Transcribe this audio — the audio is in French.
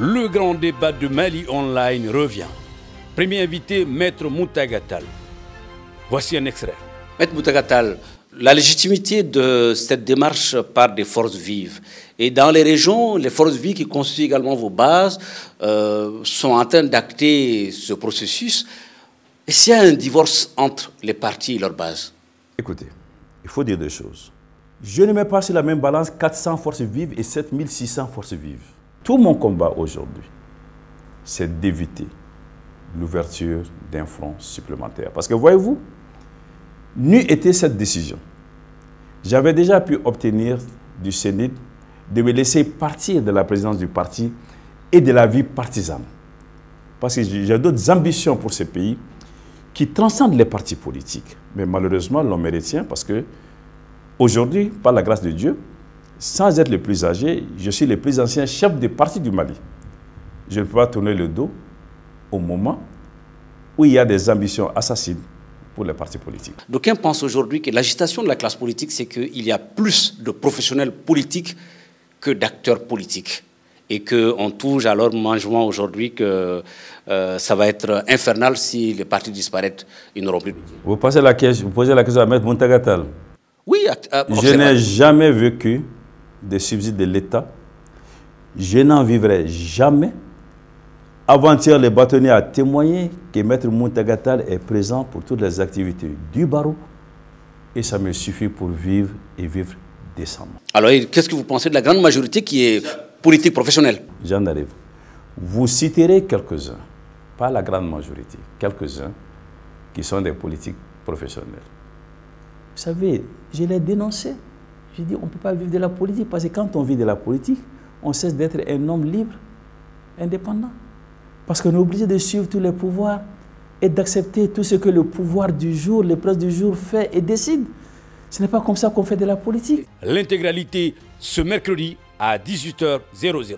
Le grand débat de Mali Online revient. Premier invité, Maître Mountaga Tall. Voici un extrait. Maître Mountaga Tall, la légitimité de cette démarche part des forces vives. Et dans les régions, les forces vives qui constituent également vos bases sont en train d'acter ce processus. Et s'il y a un divorce entre les partis et leurs bases? Écoutez, il faut dire deux choses. Je ne mets pas sur la même balance 400 forces vives et 7600 forces vives. Tout mon combat aujourd'hui, c'est d'éviter l'ouverture d'un front supplémentaire. Parce que voyez-vous, n'eût été cette décision, j'avais déjà pu obtenir du Sénat de me laisser partir de la présidence du parti et de la vie partisane. Parce que j'ai d'autres ambitions pour ce pays qui transcendent les partis politiques. Mais malheureusement, l'on me retient parce que aujourd'hui, par la grâce de Dieu, sans être le plus âgé, je suis le plus ancien chef de parti du Mali. Je ne peux pas tourner le dos au moment où il y a des ambitions assassines pour les partis politiques. D'aucuns pensent aujourd'hui que l'agitation de la classe politique, c'est qu'il y a plus de professionnels politiques que d'acteurs politiques. Et qu'on touche à leur mangement aujourd'hui que ça va être infernal si les partis disparaissent, ils n'auront plus de... Vous posez la question à Maître Mountaga Tall. Oui, je n'ai jamais vécu des subsides de l'État. Je n'en vivrai jamais. Avant-hier, les bâtonniers a témoigné que Maître Mountaga Tall est présent pour toutes les activités du barreau. Et ça me suffit pour vivre et vivre décemment. Alors, qu'est-ce que vous pensez de la grande majorité qui est politique professionnelle? J'en arrive. Vous citerez quelques-uns, pas la grande majorité, quelques-uns qui sont des politiques professionnels. Vous savez, je l'ai dénoncé. J'ai dit on ne peut pas vivre de la politique parce que quand on vit de la politique, on cesse d'être un homme libre, indépendant. Parce qu'on est obligé de suivre tous les pouvoirs et d'accepter tout ce que le pouvoir du jour, le prince du jour fait et décide. Ce n'est pas comme ça qu'on fait de la politique. L'intégralité ce mercredi à 18h00.